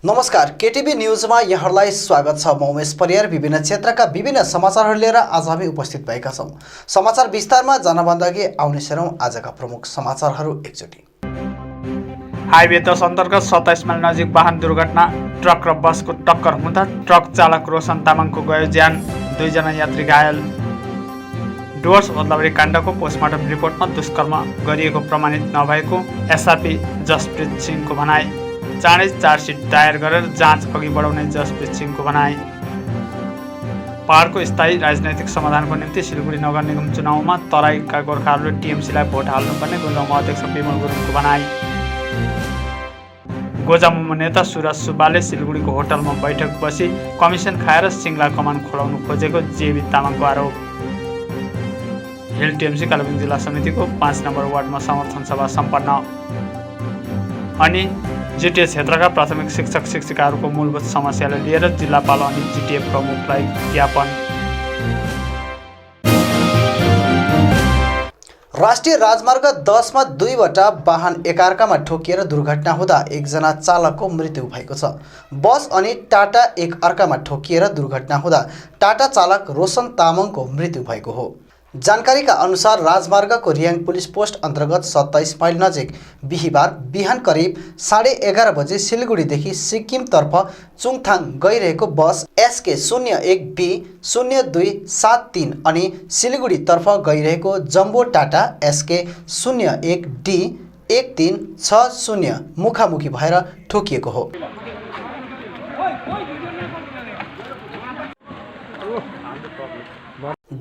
नमस्कार, केटीभी न्यूजमा यहाँहरूलाई स्वागत छ। म उमेश परियार। विभिन्न क्षेत्रका विभिन्न समाचारहरू लिएर आज हामी उपस्थित भएका छौँ। समाचार विस्तारमा जानभन्दा अघि आउने सेरौँ आजका प्रमुख समाचारहरू एकचोटि। हाइवे 10 अन्तर्गत 27 माइल नजिक वाहन दुर्घटना। ट्रक र बसको टक्कर हुँदा ट्रक चालक रोशन तामाङको गयो ज्यान, 2 जना यात्री घायल। डुवर्स ओद्लाबाडी काण्डको पोस्टमार्टम रिपोर्टमा दुष्कर्म गरिएको प्रमाणित नभएको एसआरपी जसप्रित सिंहको भनाई। चाँडै चार्जसिट दायर गरेर जाँच अघि बढाउने जसप्रित सिंहको भनाई। पहाडको स्थायी राजनैतिक समाधानको निम्ति सिलगढी नगर निगम चुनावमा तराईका गोर्खाहरूले टिएमसीलाई भोट हाल्नुपर्ने गोजामुमो अध्यक्ष विमल गुरुङको भनाई। गोजामुमो नेता सुरज सुब्बाले सिलगढीको होटलमा बैठक बसी कमिसन खाएर सिङ्ला कमान खोलाउनु खोजेको जेबी तामाङको आरोप। हिल टिएमसी कालेबुङ जिल्ला समितिको 5 नम्बर वार्डमा समर्थन सभा सम्पन्न। अनि जिटिए क्षेत्रका प्राथमिक शिक्षक शिक्षिकाहरूको मूलभूत समस्यालाई लिएर जिल्लापाल अनि जिटिए प्रमुखलाई ज्ञापन। राष्ट्रिय राजमार्ग 10 मा 2वटा वाहन एकअर्कामा ठोकिएर दुर्घटना हुँदा एकजना चालकको मृत्यु भएको छ। बस अनि टाटा एकअर्कामा ठोकिएर दुर्घटना हुँदा टाटा चालक रोशन तामाङको मृत्यु भएको हो। जानकारीका अनुसार राजमार्गको रियाङ पुलिस पोस्ट अन्तर्गत 27 माइल नजिक बिहिबार बिहान करिब 11:30 बजे सिलगढीदेखि सिक्किमतर्फ चुङथाङ गइरहेको बस SK 01B 0273 अनि सिलगढीतर्फ गइरहेको जम्बो टाटा SK 01D 1360 मुखामुखी भएर ठोकिएको हो।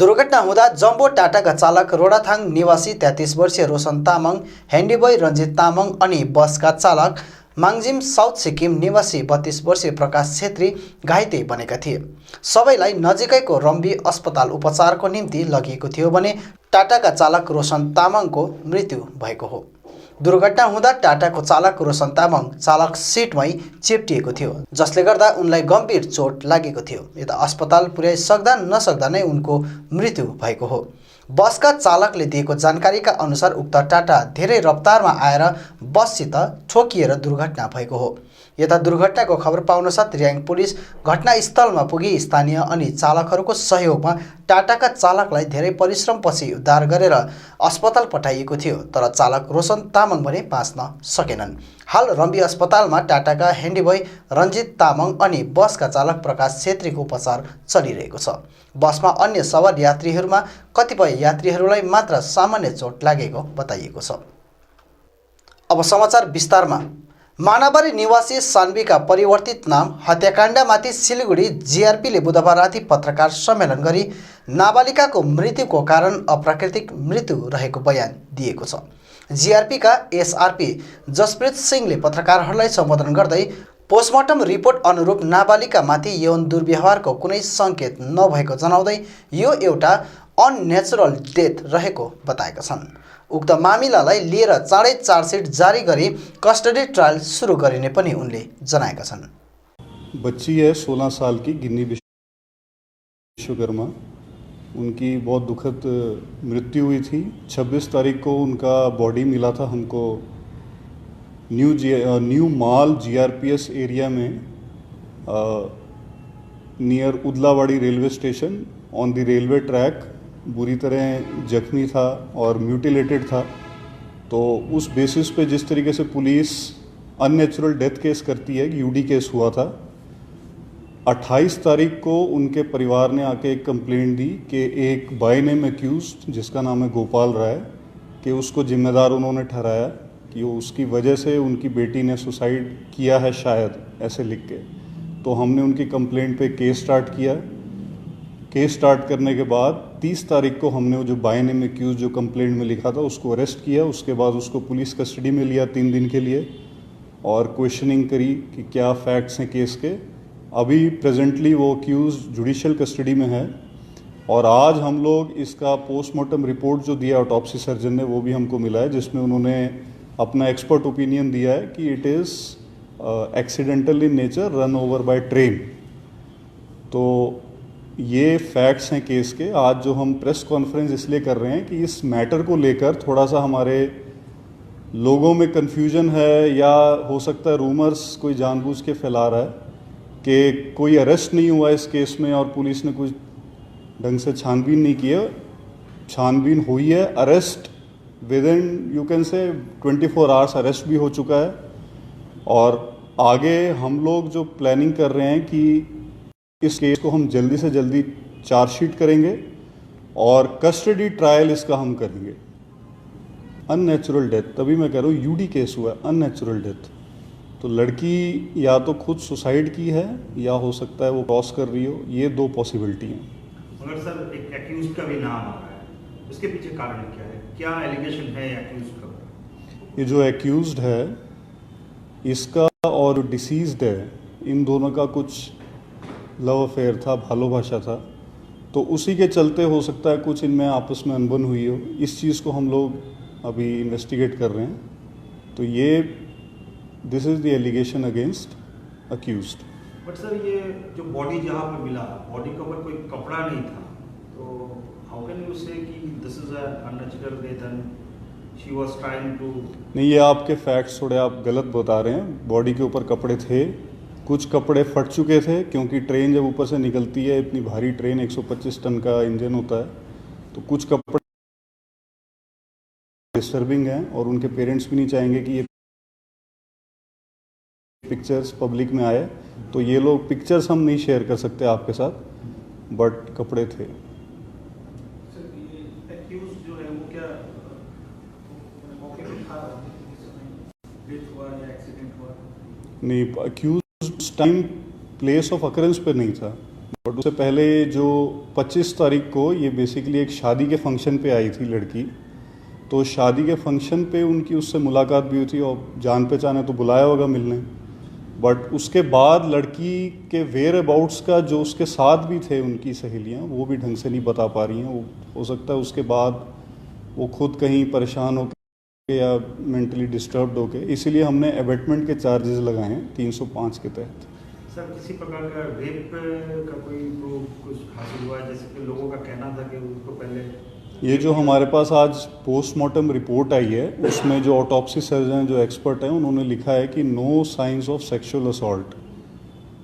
दुर्घटना हुँदा जम्बो टाटाका चालक रोडाथाङ निवासी 33 वर्षीय रोशन तामाङ, ह्यान्डीबोय रञ्जित तामाङ अनि बसका चालक माङजिम साउथ सिक्किम निवासी 32 वर्षीय प्रकाश छेत्री घाइते बनेका थिए। सबैलाई नजिकैको रम्बी अस्पताल उपचारको निम्ति लगिएको थियो भने टाटाका चालक रोशन तामाङको मृत्यु भएको हो। दुर्घटना हुँदा टाटाको चालक रोशन तामाङ चालक सिटमै चेप्टिएको थियो, जसले गर्दा उनलाई गम्भीर चोट लागेको थियो। यता अस्पताल पुर्याइ सक्दा नसक्दा नै उनको मृत्यु भएको हो। बसका चालकले दिएको जानकारीका अनुसार उक्त टाटा धेरै रफ्तारमा आएर बससित ठोकिएर दुर्घटना भएको हो। यता दुर्घटनाको खबर पाउनसाथ रियाङ पुलिस घटनास्थलमा पुगी स्थानीय अनि चालकहरूको सहयोगमा टाटाका चालकलाई धेरै परिश्रमपछि उद्धार गरेर अस्पताल पठाइएको थियो, तर चालक रोशन तामाङ भने बाँच्न सकेनन्। हाल रम्बी अस्पतालमा टाटाका ह्यान्डीबोय रञ्जित तामाङ अनि बसका चालक प्रकाश छेत्रीको उपचार चलिरहेको छ। बसमा अन्य सवार यात्रीहरूमा कतिपय यात्रीहरूलाई मात्र सामान्य चोट लागेको बताइएको छ। अब समाचार विस्तारमा। मानाबारी निवासी सान्वीका परिवर्तित नाम हत्याकाण्डमाथि सिलगढी जिआरपीले बुधबार राति पत्रकार सम्मेलन गरी नाबालिकाको मृत्युको कारण अप्राकृतिक मृत्यु रहेको बयान दिएको छ। जिआरपीका एसआरपी जसप्रित सिंहले पत्रकारहरूलाई सम्बोधन गर्दै पोस्टमार्टम रिपोर्ट अनुरूप नाबालिकामाथि यौन दुर्व्यवहारको कुनै सङ्केत नभएको जनाउँदै यो एउटा अननेचुरल डेथ रहेको बताएका छन्। उक्त मामिलालाई लिएर चाँडै चार्जसिट जारी गरी कस्टडी ट्रायल सुरु गरिने पनि उनले जनाएका छन्। बच्ची है 16 साल की गिन्नी विश्वकर्मा, उनकी बहुत दुखद मृत्यु हुई थी। 26 तारीख को उनका बॉडी मिला था हमको न्यू माल जीआरपीएस एरिया में near Udlabari railway station on the railway track. बुरी तरह जख्मी था और म्यूटिलेटेड था। तो उस बेसिस पे जिस तरीके से पुलिस अननेचुरल डेथ केस करती है, यूडी केस हुआ था। 28 तारीख को उनके परिवार ने आके एक कंप्लेंट दी कि एक बाय नेम एक्यूज्ड जिसका नाम है गोपाल राय, कि उसको जिम्मेदार उन्होंने ठहराया कि उसकी वजह से उनकी बेटी ने सुसाइड किया है शायद, ऐसे लिख के। तो हमने उनकी कंप्लेंट पे केस स्टार्ट किया। केस स्टार्ट करने के बाद 30 तारीख को हमने जो बाय नेम एक्यूज जो कंप्लेंट में लिखा था उसको अरेस्ट किया। उसके बाद उसको पुलिस कस्टडी में लिया 3 दिन के लिए और क्वेश्चनिंग करी कि क्या फैक्ट्स हैं केस के। अभी प्रेजेंटली वो एक्यूज जुडिशियल कस्टडी में है और आज हम लोग इसका पोस्टमार्टम रिपोर्ट जो दिया ऑटोप्सी सर्जन ने वो भी हमको मिला है, जिसमें उन्होंने अपना एक्सपर्ट ओपिनियन दिया है कि it is accidental in nature, run over by train. तो ये फैक्ट्स हैं केस के। आज जो हम प्रेस कॉन्फ्रेंस इसलिए कर रहे हैं कि इस मैटर को लेकर थोड़ा सा हमारे लोगों में कन्फ्यूजन है या हो सकता है रूमर्स कोई जानबूझ के फैला रहा है कि कोई अरेस्ट नहीं हुआ इस केस में और पुलिस ने कुछ ढंग से छानबीन नहीं की है। छानबीन हुई है, arrest within you can say 24 hours arrest भी हो चुका है। और आगे हम लोग जो प्लानिंग कर रहे हैं कि इस केस को हम जल्दी से जल्दी चार्जशीट करेंगे और कस्टडी ट्रायल इसका हम करेंगे। अननेचुरल डेथ, तभी मैं कह रहा हूँ यूडी केस हुआ है, अननेचुरल डेथ। तो लड़की या तो खुद सुसाइड की है या हो सकता है वो क्रॉस कर रही हो, ये दो पॉसिबिलिटी हैं। मगर सर एक एक्यूज का भी नाम आ रहा है, उसके पीछे कारण क्या है, क्या एलिगेशन है एक्यूज का? ये जो एक्यूज्ड है इसका और जो डिसीज्ड है, इन दोनों का कुछ लव अफेयर था, भालोबाशा था, तो उसी के चलते हो सकता है कुछ इनमें आपस में अनबन हुई हो। इस चीज़ को हम लोग अभी इन्वेस्टिगेट कर रहे हैं। तो ये this is the allegation against accused. But sir ये जो बॉडी जहाँ पर मिला, बॉडी के ऊपर कोई कपड़ा नहीं था, तो हाउ कैन यू से कि this is a unnatural death and she was trying to? नहीं, ये आपके फैक्ट्स थोड़े आप गलत बता रहे हैं। बॉडी के ऊपर कपड़े थे, कुछ कपड़े फट चुके थे क्योंकि ट्रेन जब ऊपर से निकलती है, इतनी भारी ट्रेन 125 टन का इंजन होता है, तो कुछ कपड़े डिस्टर्बिंग हैं और उनके पेरेंट्स भी नहीं चाहेंगे कि ये पिक्चर्स पब्लिक में आए। तो ये लोग पिक्चर्स हम नहीं शेयर कर सकते आपके साथ, बट कपड़े थे। सर ये एक्यूज जो है वो क्या मौके पे था, डेथ हुआ या एक्सीडेंट हुआ? नहीं, accuse time place of occurrence पे नहीं था, बट उससे पहले जो 25 तारीख को ये बेसिकली एक शादी के फंक्शन पे आई थी लड़की। तो शादी के फंक्शन पे उनकी उससे मुलाकात भी हुई थी और जान पहचान है तो बुलाया होगा मिलने। बट उसके बाद लड़की के वेयर अबाउट्स का जो उसके साथ भी थे उनकी सहेलियां, वो भी ढंग से नहीं बता पा रही हैं। वो हो सकता है उसके बाद वो खुद कहीं परेशान होकर या मेंटली डिस्टर्ब्ड होकर, इसीलिए हमने अबेटमेंट के चार्जेस लगाए हैं 305 के तहत। सर किसी प्रकार का रेप का कोई प्रूफ कुछ हासिल हुआ है? जैसे कि लोगों का कहना था कि उसको पहले ये जो हमारे पास आज पोस्टमार्टम रिपोर्ट आई है, उसमें जो ऑटोप्सी सर्जन जो एक्सपर्ट हैं उन्होंने लिखा है कि no signs of sexual assault.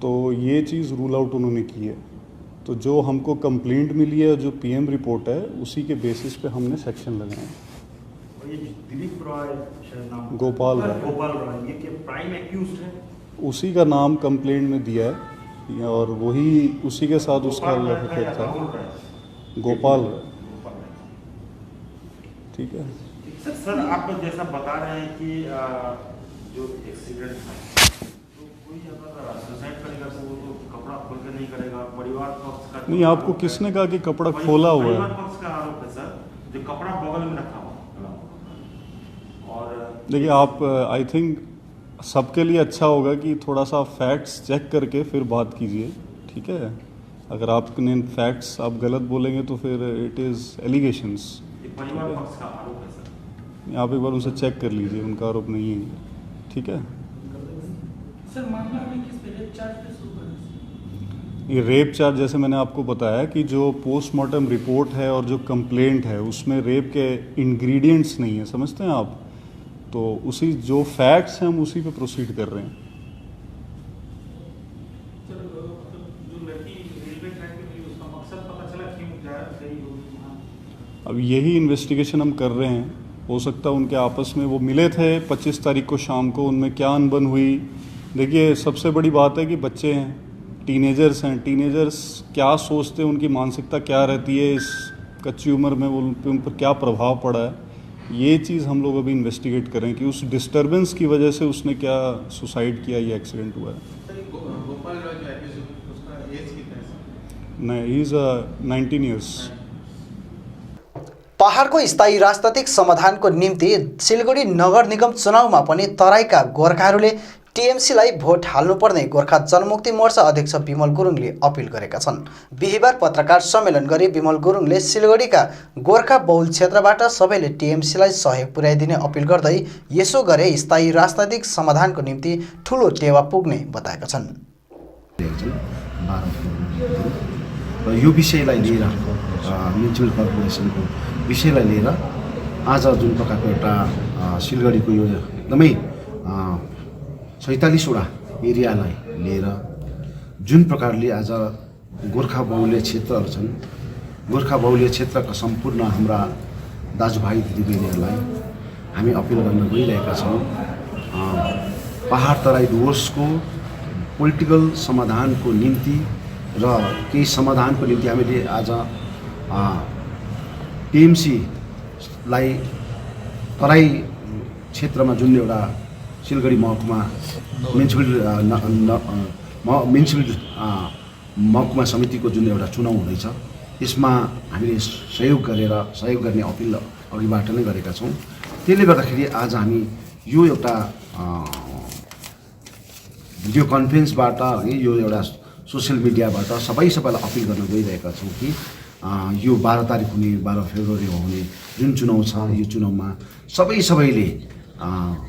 तो ये चीज़ रूल आउट उन्होंने की है। तो जो हमको कंप्लेंट मिली है, जो पीएम रिपोर्ट है, उसी के बेसिस पे हमने सेक्शन लगाए हैं। और ये दिलीप रॉय शायद नाम, गोपाल रॉय, ये क्या प्राइम एक्यूज्ड है? उसी का नाम कंप्लेंट में दिया है और वही उसी के साथ उसका अफेयर था, गोपाल रॉय। ठीक है सर आप जैसा बता रहे हैं कि जो एक्सीडेंट था, तो कोई अगर सुसाइड करेगा तो वो तो कपड़ा खोल के नहीं करेगा, परिवार पक्ष का नहीं, आपको किसने कहा कि कपड़ा खोला हुआ परिवार है? पक्ष का आरोप है सर, जो कपड़ा बगल में रखा हुआ। और देखिए आप आई थिंक सबके लिए अच्छा होगा कि थोड़ा सा फैक्ट्स चेक करके फिर बात कीजिए, ठीक है? अगर आपने फैक्ट्स आप गलत बोलेंगे तो फिर इट इज़ एलिगेशंस। परिवार पक्ष का आरोप है सर, आप एक बार उनसे चेक कर लीजिए, उनका आरोप नहीं है, ठीक है? सर मामला हमें kiss pay rape charge pay शुरू करें? ये रेप चार्ज जैसे मैंने आपको बताया कि जो पोस्टमार्टम रिपोर्ट है और जो कंप्लेंट है उसमें रेप के इंग्रेडिएंट्स नहीं है, समझते हैं आप? तो उसी जो फैक्ट्स हैं हम उसी पे प्रोसीड कर रहे हैं। सर जो लड़की रेलवे ट्रैक पे मिली उसका मकसद पता चला क्यों जा रही होगी वहाँ? अब यही इन्वेस्टिगेशन हम कर रहे हैं। हो सकता है उनके आपस में वो मिले थे 25 तारीख को शाम को, उनमें क्या अनबन हुई। देखिए सबसे बड़ी बात है कि बच्चे हैं, टीनेजर्स हैं, टीनेजर्स क्या सोचते हैं, उनकी मानसिकता क्या रहती है इस कच्ची उम्र में, वो उन पर क्या प्रभाव पड़ा है, ये चीज़ हम लोग अभी इन्वेस्टिगेट करें कि उस डिस्टर्बेंस की वजह से उसने क्या सुसाइड किया, ये एक्सीडेंट हुआ है। गोपाल रॉय जो एक्यूज उसका एज कितना है? नहीं, ही इज़ 19 इयर्स। पहाडको स्थायी राजनैतिक समाधानको निम्ति सिलगढी नगर निगम चुनावमा पनि तराईका गोर्खाहरूले टिएमसीलाई भोट हाल्नुपर्ने गोर्खा जनमुक्ति मोर्चा अध्यक्ष विमल गुरुङले अपिल गरेका छन्। बिहिबार पत्रकार सम्मेलन गरी विमल गुरुङले सिलगढीका गोर्खा बहुल क्षेत्रबाट सबैले टिएमसीलाई सहयोग पुर्याइदिने अपिल गर्दै यसो गरे स्थायी राजनैतिक समाधानको निम्ति ठूलो टेवा पुग्ने बताएका छन्। र यो विषयलाई लिएर म्युनिसिपल कर्पोरेसनको विषयलाई लिएर आज जुन प्रकारको एउटा सिलगढीको यो एकदमै 47वटा एरियालाई लिएर जुन प्रकारले आज गोर्खा बहुल्य क्षेत्रहरू छन्, गोर्खा बहुल्य क्षेत्रका सम्पूर्ण हाम्रा दाजुभाइ दिदीबहिनीहरूलाई हामी अपिल गर्न गइरहेका छौँ। पहाड तराई डुवर्सको पोलिटिकल समाधानको निम्ति र केही समाधानको निम्ति हामीले आज टिएमसीलाई तराई क्षेत्रमा जुन एउटा सिलगढी महकुमा म्युनिसिपल महकुमा समितिको जुन एउटा चुनाव हुँदैछ त्यसमा हामीले सहयोग गर्ने अपिल अघिबाट नै गरेका छौँ। त्यसले गर्दाखेरि आज हामी यो एउटा भिडियो कन्फरेन्सबाट यो एउटा सोसियल मिडियाबाट सबैलाई अपिल गर्न गइरहेका छौँ कि यो 12 तारिक हुने 12 फेब्रुअरी हुने जुन चुनाव छ यो चुनावमा सबैले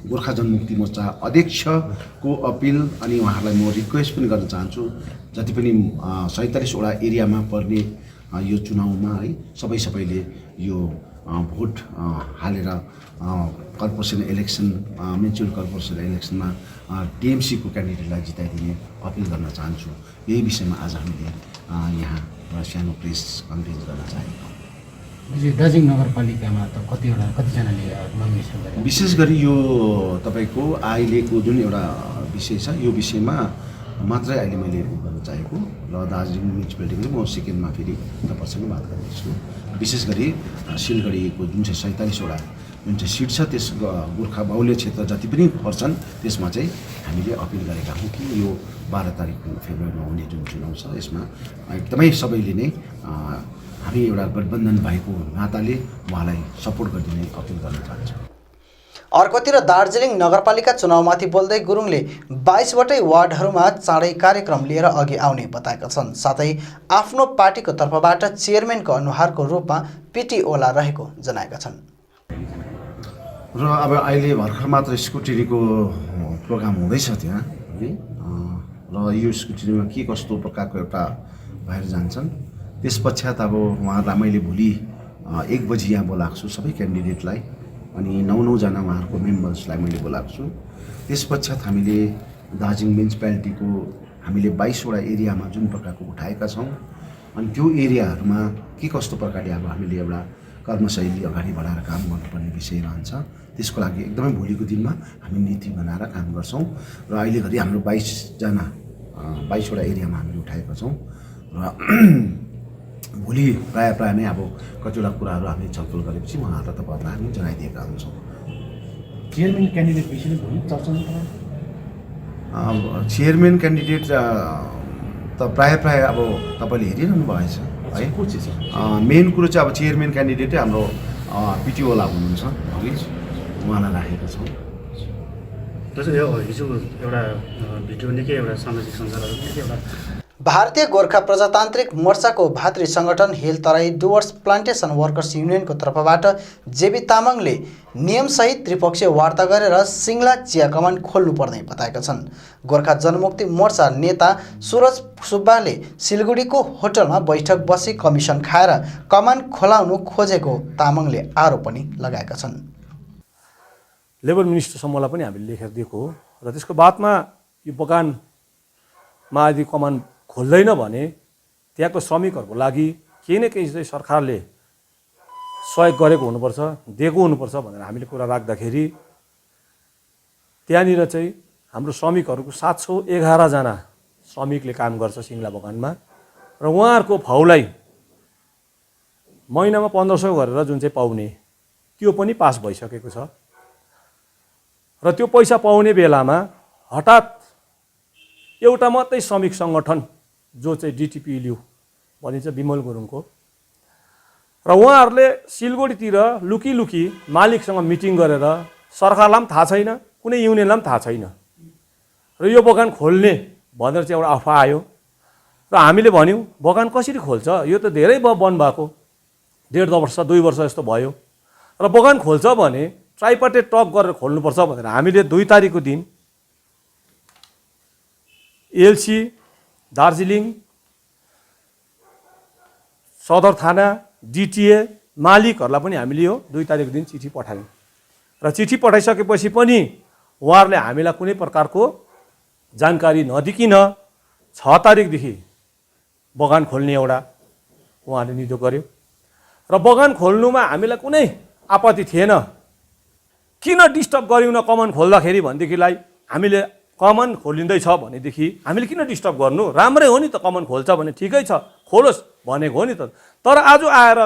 गोर्खा जनमुक्ति मोर्चा अध्यक्षको अपिल अनि उहाँहरूलाई म रिक्वेस्ट पनि गर्न चाहन्छु, जति पनि 47वटा एरियामा पर्ने यो चुनावमा है सबैले यो भोट हालेर कर्पोरेसन इलेक्सन म्युनिसिपल कर्पोरेसन इलेक्सनमा टिएमसीको क्यान्डिडेटलाई जिताइदिने अपिल गर्न चाहन्छु। यही विषयमा आज हामीले यहाँ सानो प्रेस कन्फरेन्स गर्न चाहेको। दार्जिलिङ नगरपालिकामा त कतिजनाले नोमिनेसन गरे? विशेष गरी यो तपाईँको अहिलेको जुन एउटा विषय छ यो विषयमा मात्रै अहिले मैले गर्न चाहेको र दार्जिलिङ म्युनिसिपालिटीको म सेकेन्डमा फेरि तपाईँसँग बात गर्नेछु। विशेष गरी सिलगढीको जुन चाहिँ 47वटा जुन चाहिँ सिट छ त्यस गोर्खा बाहुल्य क्षेत्र जति पनि पर्छन् त्यसमा चाहिँ हामीले अपिल गरेका हौँ कि यो 12 तारिक फेब्रुअरीमा हुने जुन चुनाव छ यसमा एकदमै सबैले नै हामी एउटा गठबन्धन भएको नाताले उहाँलाई सपोर्ट गरिदिने अपिल गर्न चाहन्छौँ। अर्कोतिर दार्जिलिङ नगरपालिका चुनावमाथि बोल्दै गुरुङले 22वटै वार्डहरूमा चाँडै कार्यक्रम लिएर अघि आउने बताएका छन्। साथै आफ्नो पार्टीको तर्फबाट चेयरम्यानको अनुहारको रूपमा पिटी ओला रहेको जनाएका छन्। र अब अहिले भर्खर मात्र स्कुटिनीको प्रोग्राम हुँदैछ त्यहाँ है, र यो स्कुटिनीमा के कस्तो प्रकारको एउटा भएर जान्छन्। त्यस पश्चात अब उहाँहरूलाई मैले भोलि 1 बजी यहाँ बोलाएको छु सबै क्यान्डिडेटलाई अनि 9 जना उहाँहरूको मेम्बर्सलाई मैले बोलाएको छु। त्यस पश्चात हामीले दार्जिलिङ म्युनिसिपालिटीको हामीले 22वटा एरियामा जुन प्रकारको उठाएका छौँ अनि त्यो एरियाहरूमा के कस्तो प्रकारले अब हामीले एउटा कर्मशैली अगाडि बढाएर काम गर्नुपर्ने विषय रहन्छ। त्यसको लागि एकदमै भोलिको दिनमा हामी नीति बनाएर काम गर्छौँ र अहिले घरि हाम्रो 22वटा एरियामा हामीले उठाएका छौँ र भोलि प्राय नै अब कतिवटा कुराहरू हामीले छलफल गरेपछि उहाँहरूलाई तपाईँहरूलाई हामी जनाइदिएका हुन्छौँ। चेयरम्यान क्यान्डिडेट विषयमा भोलि चर्चा चेयरम्यान क्यान्डिडेट त प्राय अब तपाईँले हेरिरहनु भएछ है। मेन कुरो चाहिँ अब चेयरम्यान क्यान्डिडेटै हाम्रो पिटी ओला हुनुहुन्छ, अघि उहाँलाई राखेका छौँ। हिजो एउटा भिडियो निकै एउटा सामाजिक सञ्जालहरू निकै एउटा भारतीय गोर्खा प्रजातान्त्रिक मोर्चाको भातृ सङ्गठन hill Terai Dooars plantation workers युनियनको तर्फबाट जेबी तामाङले नियमसहित त्रिपक्षीय वार्ता गरेर सिङ्ला चिया कमान खोल्नुपर्ने बताएका छन्। गोर्खा जनमुक्ति मोर्चा नेता सुरज सुब्बाले सिलगढीको होटलमा बैठक बसी कमिसन खाएर कमान खोलाउनु खोजेको तामाङले आरोप पनि लगाएका छन्। लेबर मिनिस्टरसम्मलाई पनि हामीले लेखेर दिएको हो र त्यसको बादमा यो बगानमा यदि कमान खोल्दैन भने त्यहाँको श्रमिकहरूको लागि केही न केही चाहिँ सरकारले सहयोग गरेको हुनुपर्छ, दिएको हुनुपर्छ भनेर हामीले कुरा राख्दाखेरि त्यहाँनिर चाहिँ हाम्रो श्रमिकहरूको 711 जना श्रमिकले काम गर्छ सिङ्ला बगानमा र उहाँहरूको भाउलाई महिनामा 1500 गरेर जुन चाहिँ पाउने त्यो पनि पास भइसकेको छ र त्यो पैसा पाउने बेलामा हठात एउटा मात्रै श्रमिक सङ्गठन जो चाहिँ डिटिपिएलयू भनिन्छ विमल गुरुङको र उहाँहरूले सिलगढीतिर लुकी मालिकसँग मिटिङ गरेर सरकारलाई पनि थाहा छैन, कुनै युनियनलाई पनि थाहा छैन र यो बगान खोल्ने भनेर चाहिँ एउटा अफवाह आयो र हामीले भन्यौँ बगान कसरी खोल्छ, यो त धेरै बन्द भएको 1.5 वर्ष 2 वर्ष जस्तो भयो र बगान खोल्छ भने ट्राइपार्टेट टक गरेर खोल्नुपर्छ भनेर हामीले 2 तारिकको दिन एलसी दार्जिलिङ सदर थाना डिटिए मालिकहरूलाई पनि हामीले यो 2 तारिकको दिन चिठी पठायौँ र चिठी पठाइसकेपछि पनि उहाँहरूले हामीलाई कुनै प्रकारको जानकारी नदिकिन 6 तारिकदेखि बगान खोल्ने एउटा उहाँले निधो गर्यो र बगान खोल्नुमा हामीलाई कुनै आपत्ति थिएन। किन डिस्टर्ब गर्यौँ न कमान खोल्दाखेरि भनेदेखिलाई हामीले कमान खोलिँदैछ भनेदेखि हामीले किन डिस्टर्ब गर्नु, राम्रै हो नि त, कमान खोल्छ भने ठिकै छ, खोलोस् भनेको हो नि त। तर आज आएर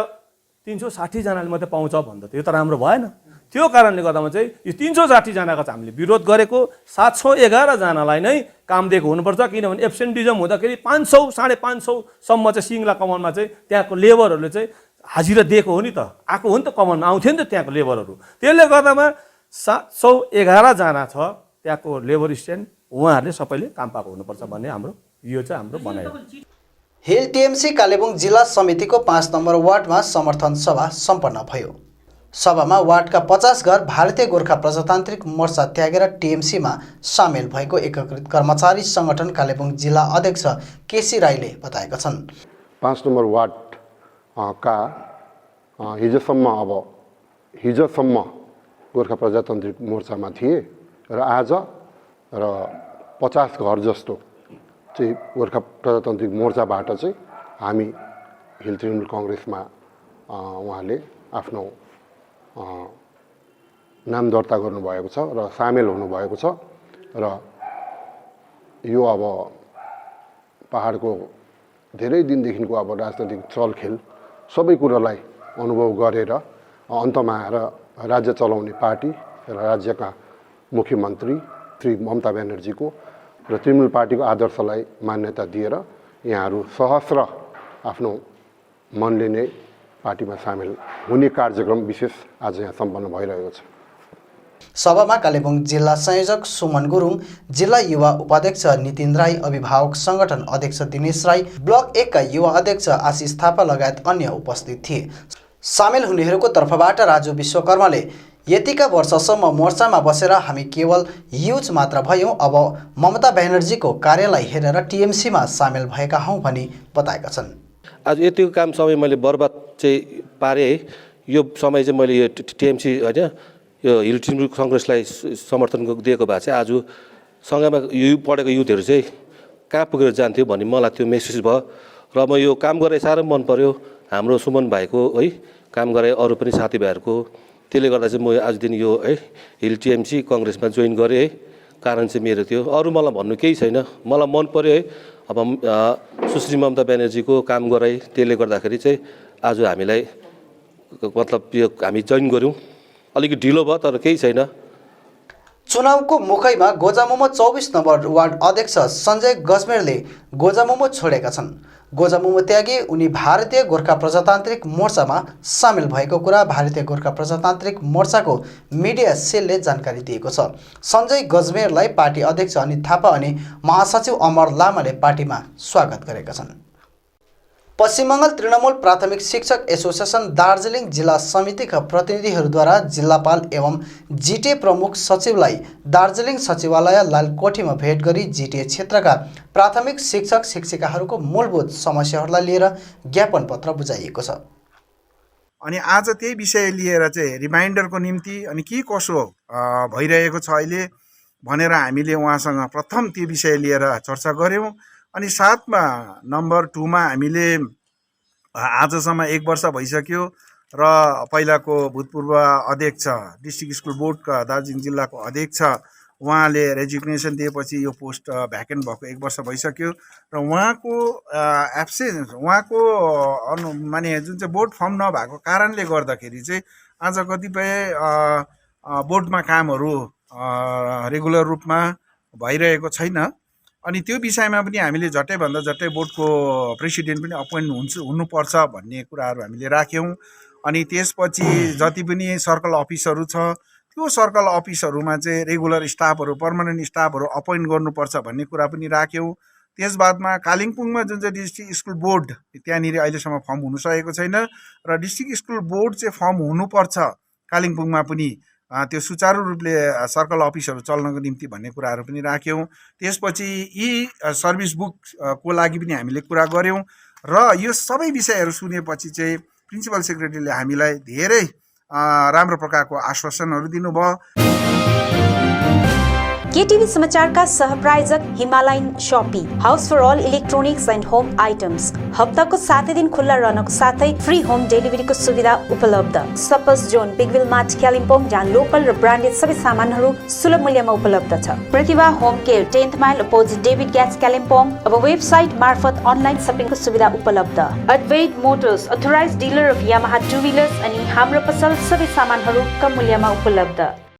360 जनाले मात्रै पाउँछ भन्दा त यो त राम्रो भएन। त्यो कारणले गर्दामा चाहिँ यो 360 जनाको चाहिँ हामीले विरोध गरेको, 711 जनालाई नै काम दिएको हुनुपर्छ। किनभने एब्सेन्टिजम हुँदाखेरि 500 550 सम्म चाहिँ सिङ्गला कमानमा चाहिँ त्यहाँको लेबरहरूले चाहिँ हाजिरा दिएको हो नि त, आएको हो नि त, कमानमा आउँथ्यो नि त त्यहाँको लेबरहरू। त्यसले गर्दामा 711 जना छ त्यहाँको लेबर स्ट्यान्ड, उहाँहरूले सबैले काम पाएको हुनुपर्छ भन्ने हाम्रो यो चाहिँ हाम्रो भनाइ हो। हिल टिएमसी कालेबुङ जिल्ला समितिको 5 नम्बर वार्डमा समर्थन सभा सम्पन्न भयो। सभामा वार्डका 50 घर भारतीय गोर्खा प्रजातान्त्रिक मोर्चा त्यागेर टिएमसीमा सामेल भएको एकीकृत कर्मचारी सङ्गठन कालेबुङ जिल्ला अध्यक्ष केसी राईले बताएका छन्। 5 नम्बर वार्ड का हिजोसम्म गोर्खा प्रजातान्त्रिक मोर्चामा थिए र आज र 50 घर जस्तो चाहिँ गोर्खा प्रजातान्त्रिक मोर्चाबाट चाहिँ हामी हिल तृणमूल कङ्ग्रेसमा उहाँले आफ्नो नाम दर्ता गर्नुभएको छ र सामेल हुनुभएको छ र यो अब पहाडको धेरै दिनदेखिको अब राजनैतिक चलखेल सबै कुरालाई अनुभव गरेर अन्तमा आएर राज्य चलाउने पार्टी र राज्यका मुख्यमन्त्री श्री ममता ब्यानर्जीको र तृणमूल पार्टीको आदर्शलाई मान्यता दिएर यहाँहरू सहस्र आफ्नो मनले नै पार्टीमा सामेल हुने कार्यक्रम विशेष आज यहाँ सम्पन्न भइरहेको छ। सभामा कालेबुङ जिल्ला संयोजक सुमन गुरुङ, जिल्ला युवा उपाध्यक्ष नितिन राई, अभिभावक सङ्गठन अध्यक्ष दिनेश राई, ब्लक 1 का युवा अध्यक्ष आशिष थापा लगायत अन्य उपस्थित थिए। सामेल हुनेहरूको तर्फबाट राजु विश्वकर्माले यतिका वर्षसम्म मोर्चामा बसेर हामी केवल युज मात्र भयौँ, अब ममता ब्यानर्जीको कार्यलाई हेरेर टिएमसीमा सामेल भएका हौँ भनी बताएका छन्। आज यतिको काम समय मैले बर्बाद चाहिँ पारेँ है। यो समय चाहिँ मैले यो टिएमसी होइन यो हिल तृणमूल कङ्ग्रेसलाई समर्थन दिएको भए चाहिँ आज सँगैमा यो पढेको युथहरू चाहिँ कहाँ पुगेर जान्थ्यो भन्ने मलाई त्यो महसुस भयो र म यो काम गरेँ साह्रै मन पर्यो। हाम्रो सुमन भाइको है काम गरेँ, अरू पनि साथीभाइहरूको, त्यसले गर्दा चाहिँ म आज दिन यो है हिल टिएमसी कङ्ग्रेसमा जोइन गरेँ है। कारण चाहिँ मेरो थियो, अरू मलाई भन्नु केही छैन, मलाई मन पर्यो है। अब सुश्री ममता ब्यानर्जीको काम गराएँ, त्यसले गर्दाखेरि चाहिँ आज हामीलाई मतलब यो हामी जोइन गऱ्यौँ। अलिकति ढिलो भयो तर केही छैन। चुनावको मुखैमा गोजामुमो 24 नम्बर वार्ड अध्यक्ष सञ्जय गजमेरले गोजामुमो छोडेका छन्। गोजामुमो त्यागी उनी भारतीय गोर्खा प्रजातान्त्रिक मोर्चामा सामेल भएको कुरा भारतीय गोर्खा प्रजातान्त्रिक मोर्चाको मिडिया सेलले जानकारी दिएको छ। सञ्जय गजमेरलाई पार्टी अध्यक्ष अनित थापा अनि महासचिव अमर लामाले पार्टीमा स्वागत गरेका छन्। पश्चिम बङ्गाल तृणमूल प्राथमिक शिक्षक एसोसिएसन दार्जिलिङ जिल्ला समितिका प्रतिनिधिहरूद्वारा जिल्लापाल एवं जिटिए प्रमुख सचिवलाई दार्जिलिङ सचिवालय लालकोठीमा भेट गरी जिटिए क्षेत्रका प्राथमिक शिक्षक शिक्षिकाहरूको मूलभूत समस्याहरूलाई लिएर ज्ञापन पत्र बुझाइएको छ। अनि आज त्यही विषय लिएर चाहिँ रिमाइन्डरको निम्ति अनि के कसो भइरहेको छ अहिले भनेर हामीले उहाँसँग प्रथम त्यो विषय लिएर चर्चा गऱ्यौँ। अनि साथमा नम्बर 2 मा हामीले आजसम्म 1 वर्ष भइसक्यो र पहिलाको भूतपूर्व अध्यक्ष डिस्ट्रिक्ट स्कुल बोर्डका दार्जिलिङ जिल्लाको अध्यक्ष उहाँले रेजिग्नेसन दिएपछि यो पोस्ट भ्याकेन्ट भएको 1 वर्ष भइसक्यो र उहाँको एब्सेन्स उहाँको माने जुन चाहिँ बोर्ड फर्म नभएको कारणले गर्दाखेरि चाहिँ आज कतिपय बोर्डमा कामहरू रेगुलर रूपमा भइरहेको छैन। अनि त्यो विषयमा पनि हामीले झट्टैभन्दा झट्टै बोर्डको प्रेसिडेन्ट पनि अपोइन्ट हुनुपर्छ भन्ने कुराहरू हामीले राख्यौँ। अनि त्यसपछि जति पनि सर्कल अफिसहरू छ त्यो सर्कल अफिसहरूमा चाहिँ रेगुलर स्टाफहरू पर्मानेन्ट स्टाफहरू अपोइन्ट गर्नुपर्छ भन्ने कुरा पनि राख्यौँ। त्यसबादमा कालिम्पोङमा जुन चाहिँ डिस्ट्रिक्ट स्कुल बोर्ड त्यहाँनिर अहिलेसम्म फर्म हुन सकेको छैन र डिस्ट्रिक्ट स्कुल बोर्ड चाहिँ फर्म हुनुपर्छ कालिम्पोङमा पनि त्यो सुचारू रूपले सर्कल अफिसहरू चल्नको निम्ति भन्ने कुराहरू पनि राख्यौँ। त्यसपछि यी सर्भिस बुकको लागि पनि हामीले कुरा गऱ्यौँ र यो सबै विषयहरू सुनेपछि चाहिँ प्रिन्सिपल सेक्रेटरीले हामीलाई धेरै राम्रो प्रकारको आश्वासनहरू दिनुभयो। केटिभी समाचारका सहप्रायोजक Himalayan Shoppee, house for all electronics and home items. हप्ताको 7 दिन खुल्ला रहनको साथै फ्री होम डेलिभरीको सुविधा उपलब्ध। सपस जोन बिगविल मार्ट कालिम्पोङ, जहाँ लोकल र ब्रान्डेड सबै सामानहरू सुलभ मूल्यमा उपलब्ध छ। Pratibha home care 10th mile opposite David gas Kalimpong. अब वेबसाइट मार्फत अनलाइन सपिङको सुविधा उपलब्ध। Advait motors, authorised dealer of Yamaha two wheelers अनि हाम्रो पसल सबै सामानहरू कम मूल्यमा उपलब्ध।